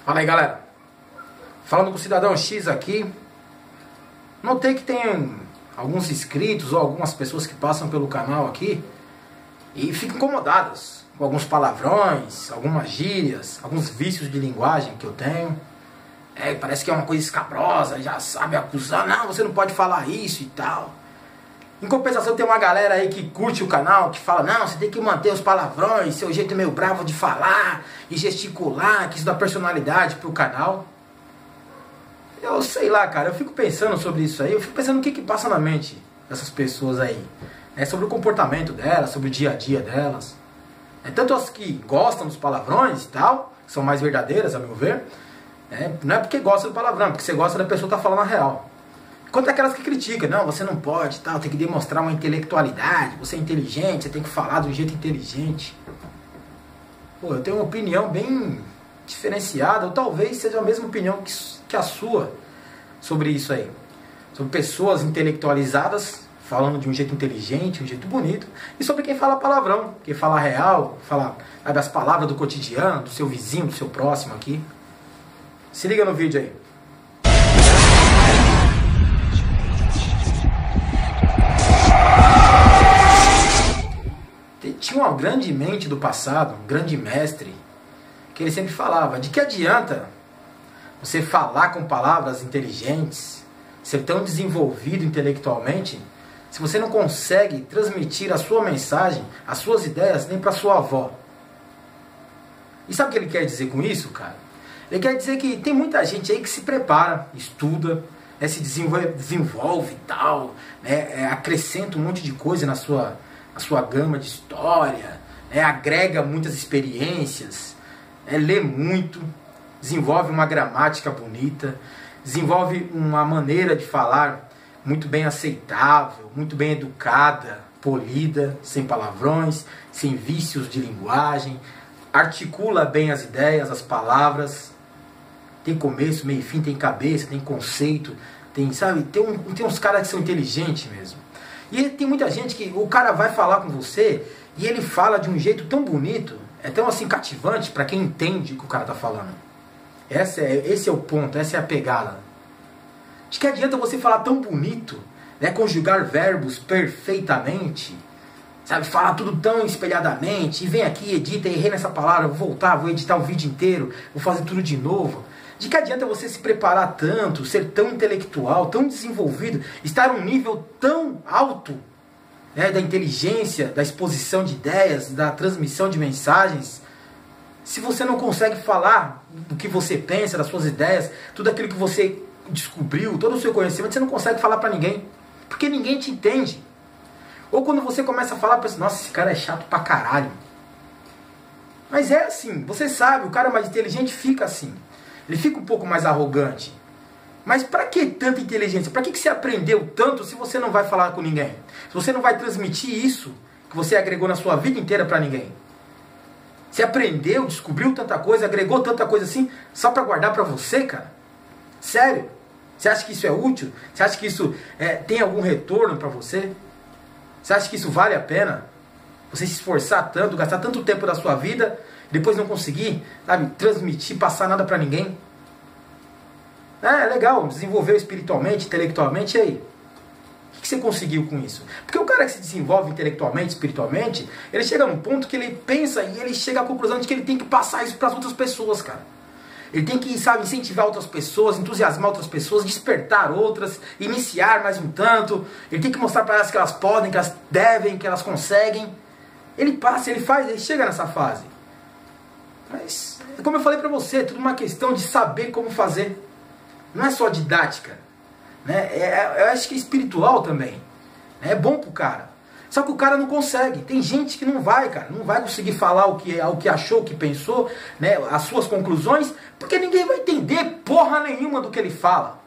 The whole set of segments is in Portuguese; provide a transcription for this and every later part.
Fala aí, galera. Falando com o Cidadão X aqui. Notei que tem alguns inscritos ou algumas pessoas que passam pelo canal aqui e ficam incomodadas com alguns palavrões, algumas gírias, alguns vícios de linguagem que eu tenho. Parece que é uma coisa escabrosa, já sabe acusar, não, você não pode falar isso e tal. Em compensação, tem uma galera aí que curte o canal, que fala, não, você tem que manter os palavrões, seu jeito meio bravo de falar e gesticular, que isso dá personalidade pro canal. Eu sei lá, cara, eu fico pensando sobre isso aí, eu fico pensando o que passa na mente dessas pessoas aí. Sobre o comportamento delas, sobre o dia a dia delas. Tanto as que gostam dos palavrões e tal, que são mais verdadeiras, a meu ver, não é porque gosta do palavrão, porque você gosta da pessoa que tá falando a real. Quanto aquelas que criticam, não, você não pode, tal, tem que demonstrar uma intelectualidade, você é inteligente, você tem que falar de um jeito inteligente. Pô, eu tenho uma opinião bem diferenciada, ou talvez seja a mesma opinião que a sua sobre isso aí. Sobre pessoas intelectualizadas, falando de um jeito inteligente, um jeito bonito, e sobre quem fala palavrão, quem fala real, fala das palavras do cotidiano, do seu vizinho, do seu próximo aqui. Se liga no vídeo aí. Tinha uma grande mente do passado, um grande mestre, que ele sempre falava, de que adianta você falar com palavras inteligentes, ser tão desenvolvido intelectualmente, se você não consegue transmitir a sua mensagem, as suas ideias, nem para sua avó. E sabe o que ele quer dizer com isso, cara? Ele quer dizer que tem muita gente aí que se prepara, estuda, se desenvolve e tal, acrescenta um monte de coisa na sua gama de história, agrega muitas experiências, lê muito, desenvolve uma gramática bonita, desenvolve uma maneira de falar muito bem aceitável, muito bem educada, polida, sem palavrões, sem vícios de linguagem, articula bem as ideias, as palavras, tem começo, meio e fim, tem cabeça, tem conceito, tem uns caras que são inteligentes mesmo. E tem muita gente que o cara vai falar com você e ele fala de um jeito tão bonito, tão assim cativante para quem entende o que o cara tá falando. Esse é o ponto, essa é a pegada. De que adianta você falar tão bonito, conjugar verbos perfeitamente, sabe, falar tudo tão espelhadamente, e vem aqui, edita, errei nessa palavra, vou voltar, vou editar o vídeo inteiro, vou fazer tudo de novo. De que adianta você se preparar tanto, ser tão intelectual, tão desenvolvido, estar num nível tão alto da inteligência, da exposição de ideias, da transmissão de mensagens, se você não consegue falar do que você pensa, das suas ideias, tudo aquilo que você descobriu, todo o seu conhecimento, você não consegue falar pra ninguém, porque ninguém te entende. Ou quando você começa a falar, pensa, nossa, esse cara é chato pra caralho. Mas é assim, você sabe, o cara mais inteligente fica assim. Ele fica um pouco mais arrogante. Mas pra que tanta inteligência? Pra que você aprendeu tanto se você não vai falar com ninguém? Se você não vai transmitir isso que você agregou na sua vida inteira pra ninguém? Você aprendeu, descobriu tanta coisa, agregou tanta coisa assim, só pra guardar pra você, cara? Sério? Você acha que isso é útil? Você acha que isso tem algum retorno pra você? Você acha que isso vale a pena? Você se esforçar tanto, gastar tanto tempo da sua vida, depois não conseguir, sabe, transmitir, passar nada pra ninguém? É legal, desenvolveu espiritualmente, intelectualmente, e aí? O que você conseguiu com isso? Porque o cara que se desenvolve intelectualmente, espiritualmente, ele chega num ponto que ele pensa e ele chega à conclusão de que ele tem que passar isso pras outras pessoas, cara. Ele tem que, sabe, incentivar outras pessoas, entusiasmar outras pessoas, despertar outras, iniciar mais um tanto. Ele tem que mostrar para elas que elas podem, que elas devem, que elas conseguem. Ele passa, ele faz, ele chega nessa fase. Mas, como eu falei para você, é tudo uma questão de saber como fazer. Não é só didática. Eu acho que é espiritual também. É bom pro cara. Só que o cara não consegue. Tem gente que não vai, cara. Não vai conseguir falar o que achou, o que pensou, as suas conclusões, porque ninguém vai entender porra nenhuma do que ele fala.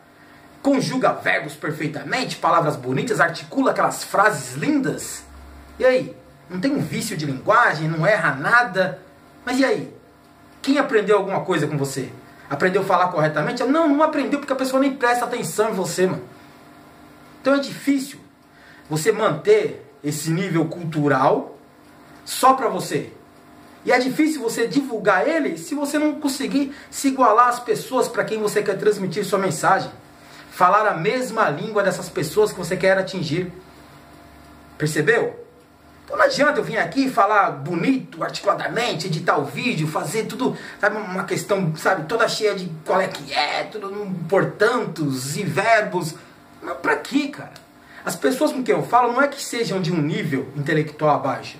Conjuga verbos perfeitamente, palavras bonitas, articula aquelas frases lindas. E aí? Não tem um vício de linguagem, não erra nada. Mas e aí? Quem aprendeu alguma coisa com você? Aprendeu a falar corretamente? Não aprendeu porque a pessoa nem presta atenção em você, mano. Então é difícil você manter esse nível cultural só pra você. E é difícil você divulgar ele se você não conseguir se igualar às pessoas para quem você quer transmitir sua mensagem. Falar a mesma língua dessas pessoas que você quer atingir. Percebeu? Então não adianta eu vir aqui falar bonito, articuladamente, editar o vídeo, fazer tudo, sabe, uma questão, sabe, toda cheia de qual é que é, tudo portantos e verbos. Não, pra quê, cara? As pessoas com quem eu falo não é que sejam de um nível intelectual abaixo.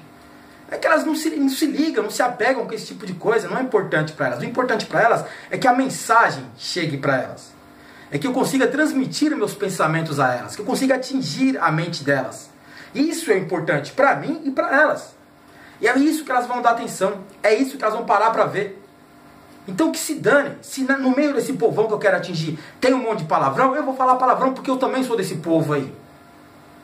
É que elas não se ligam, não se apegam com esse tipo de coisa, não é importante para elas. O importante para elas é que a mensagem chegue para elas. É que eu consiga transmitir meus pensamentos a elas, que eu consiga atingir a mente delas. Isso é importante para mim e para elas. E é isso que elas vão dar atenção, é isso que elas vão parar para ver. Então que se dane, se no meio desse povão que eu quero atingir tem um monte de palavrão, eu vou falar palavrão porque eu também sou desse povo aí.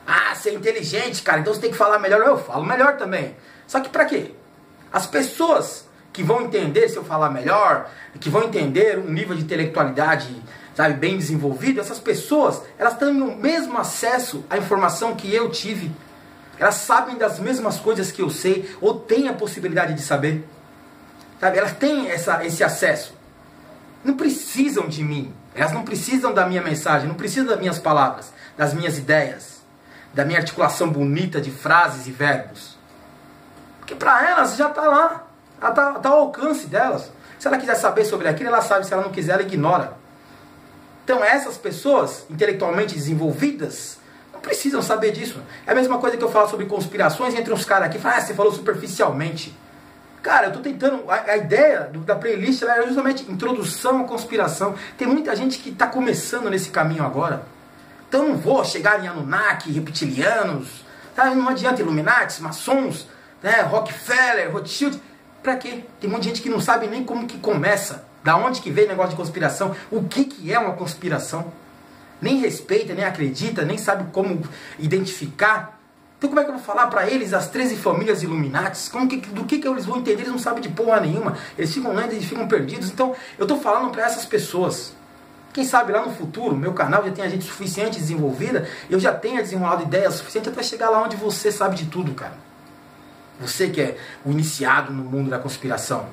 Ah, você é inteligente, cara, então você tem que falar melhor. Eu falo melhor também. Só que pra quê? As pessoas que vão entender se eu falar melhor, que vão entender um nível de intelectualidade, sabe, bem desenvolvido, essas pessoas, elas têm o mesmo acesso à informação que eu tive. Elas sabem das mesmas coisas que eu sei, ou têm a possibilidade de saber. Sabe, elas têm esse acesso. Não precisam de mim. Elas não precisam da minha mensagem, não precisam das minhas palavras, das minhas ideias, da minha articulação bonita de frases e verbos. Porque para elas já está lá, está ao alcance delas. Se ela quiser saber sobre aquilo, ela sabe. Se ela não quiser, ela ignora. Então essas pessoas intelectualmente desenvolvidas não precisam saber disso. É a mesma coisa que eu falo sobre conspirações entre uns caras aqui. Ah, você falou superficialmente. Cara, eu estou tentando... A ideia da playlist é justamente introdução à conspiração. Tem muita gente que está começando nesse caminho agora. Então eu não vou chegar em Anunnaki, reptilianos, tá? Não adianta, Illuminati, maçons, né? Rockefeller, Rothschild. Pra quê? Tem muita gente que não sabe nem como que começa. Da onde que vem o negócio de conspiração? O que é uma conspiração? Nem respeita, nem acredita, nem sabe como identificar. Então como é que eu vou falar para eles as 13 famílias Illuminatis? Do que eles vão entender? Eles não sabem de porra nenhuma. Eles ficam lendo e ficam perdidos. Então eu estou falando para essas pessoas. Quem sabe lá no futuro, meu canal já tenha gente suficiente desenvolvida, eu já tenha desenrolado ideias suficientes até chegar lá onde você sabe de tudo, cara. Você que é o iniciado no mundo da conspiração.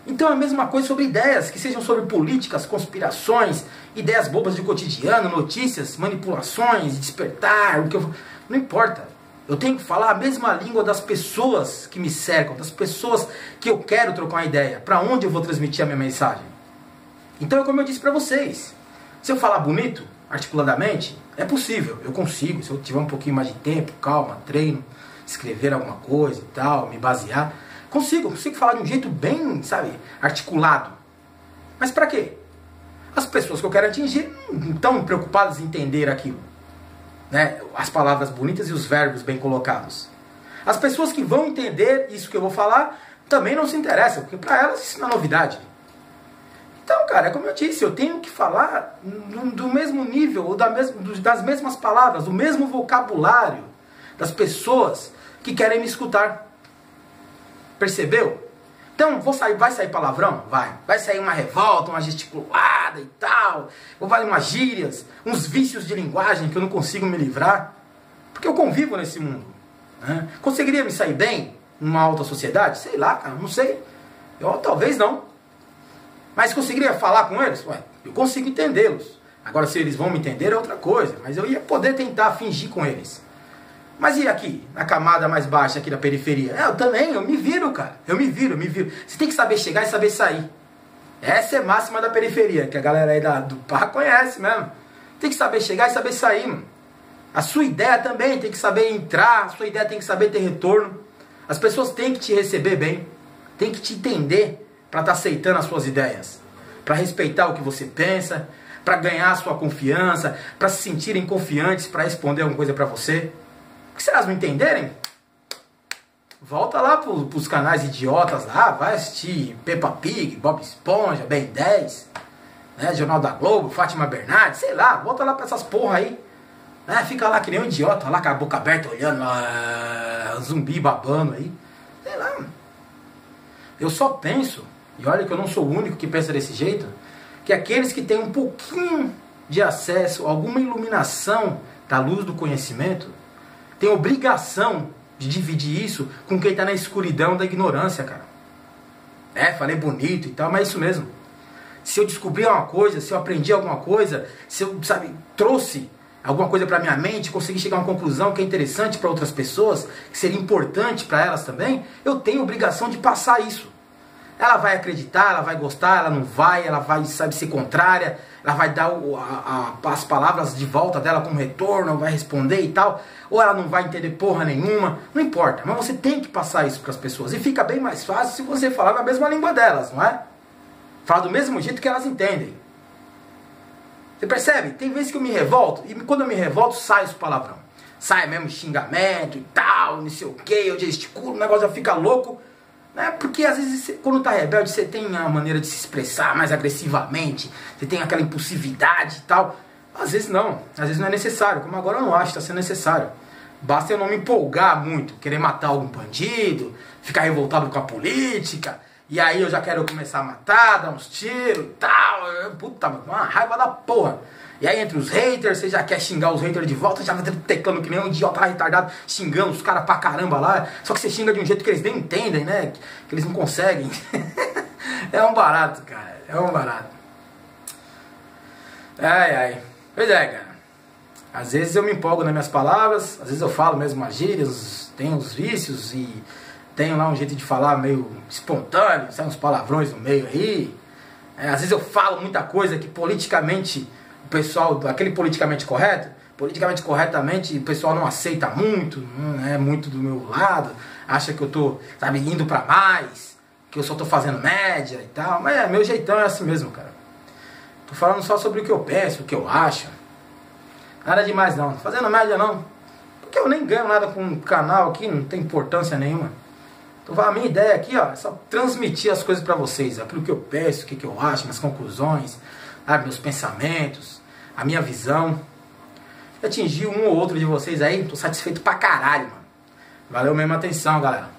Então é a mesma coisa sobre ideias, que sejam sobre políticas, conspirações, ideias bobas de cotidiano, notícias, manipulações, despertar, o que eu... Não importa. Eu tenho que falar a mesma língua das pessoas que me cercam, das pessoas que eu quero trocar uma ideia, para onde eu vou transmitir a minha mensagem. Então é como eu disse para vocês. Se eu falar bonito, articuladamente, é possível, eu consigo. Se eu tiver um pouquinho mais de tempo, calma, treino, escrever alguma coisa e tal, me basear, consigo falar de um jeito bem, sabe, articulado. Mas para quê? As pessoas que eu quero atingir não estão preocupadas em entender aquilo, né? As palavras bonitas e os verbos bem colocados. As pessoas que vão entender isso que eu vou falar também não se interessam, porque para elas isso não é novidade. Então, cara, é como eu disse, eu tenho que falar do mesmo nível, ou das mesmas palavras, do mesmo vocabulário das pessoas que querem me escutar. Percebeu? Então, vai sair palavrão? Vai sair uma revolta, uma gesticulada e tal, ou vai umas gírias, uns vícios de linguagem que eu não consigo me livrar, porque eu convivo nesse mundo, né? Conseguiria me sair bem numa alta sociedade? Sei lá, cara, não sei. Talvez não. Mas conseguiria falar com eles? Ué, eu consigo entendê-los. Agora, se eles vão me entender é outra coisa. Mas eu ia poder tentar fingir com eles. Mas e aqui, na camada mais baixa aqui da periferia? Eu me viro, cara. Eu me viro. Você tem que saber chegar e saber sair. Essa é a máxima da periferia, que a galera aí do Pará conhece mesmo. Tem que saber chegar e saber sair, mano. A sua ideia também tem que saber entrar, a sua ideia tem que saber ter retorno. As pessoas têm que te receber bem, têm que te entender para estar aceitando as suas ideias, para respeitar o que você pensa, para ganhar a sua confiança, para se sentirem confiantes para responder alguma coisa para você. Porque se elas não entenderem, volta lá para os canais idiotas lá, vai assistir Peppa Pig, Bob Esponja, Ben 10, né, Jornal da Globo, Fátima Bernardes, sei lá, volta lá para essas porra aí. Fica lá que nem um idiota, lá com a boca aberta olhando, zumbi babando aí. Sei lá. Eu só penso, e olha que eu não sou o único que pensa desse jeito, que aqueles que têm um pouquinho de acesso, alguma iluminação da luz do conhecimento, têm obrigação de dividir isso com quem está na escuridão da ignorância, cara. Falei bonito e tal, mas é isso mesmo. Se eu descobri uma coisa, se eu aprendi alguma coisa, se eu, trouxe alguma coisa para minha mente, consegui chegar a uma conclusão que é interessante para outras pessoas, que seria importante para elas também, eu tenho obrigação de passar isso. Ela vai acreditar, ela vai gostar, ela não vai, ela vai, ser contrária, ela vai dar as palavras de volta dela com retorno, vai responder e tal, ou ela não vai entender porra nenhuma, não importa, mas você tem que passar isso para as pessoas, e fica bem mais fácil se você falar na mesma língua delas, não é? Falar do mesmo jeito que elas entendem. Você percebe? Tem vezes que eu me revolto, e quando eu me revolto sai esse palavrão. Sai mesmo xingamento e tal, não sei o que, eu gesticulo, o negócio já fica louco. Né? Porque às vezes, quando tá rebelde, você tem uma maneira de se expressar mais agressivamente, você tem aquela impulsividade e tal. Às vezes não, às vezes não é necessário, como agora eu não acho que está sendo necessário. Basta eu não me empolgar muito, querer matar algum bandido, ficar revoltado com a política, e aí eu já quero começar a matar, dar uns tiros e tal. Puta, uma raiva da porra. E aí entre os haters, você já quer xingar os haters de volta, já vai teclando que nem um idiota retardado, xingando os caras pra caramba lá. Só que você xinga de um jeito que eles nem entendem, né? Que eles não conseguem. É um barato, cara. É um barato. Ai, ai. Pois é, cara. Às vezes eu me empolgo nas minhas palavras, às vezes eu falo mesmo as gírias, tenho uns vícios e tenho lá um jeito de falar meio espontâneo, sai uns palavrões no meio aí. Às vezes eu falo muita coisa que politicamente o pessoal, aquele politicamente corretamente, o pessoal não aceita muito, não é muito do meu lado, acha que eu tô, indo pra mais, que eu só tô fazendo média e tal, mas meu jeitão é assim mesmo, cara. Tô falando só sobre o que eu penso, o que eu acho. Nada demais não, fazendo média não, porque eu nem ganho nada com o canal aqui, não tem importância nenhuma. Então a minha ideia aqui, ó, é só transmitir as coisas pra vocês, aquilo que eu penso, o que eu acho, minhas conclusões, meus pensamentos, a minha visão. Atingir um ou outro de vocês aí, tô satisfeito pra caralho, mano. Valeu mesmo a atenção, galera.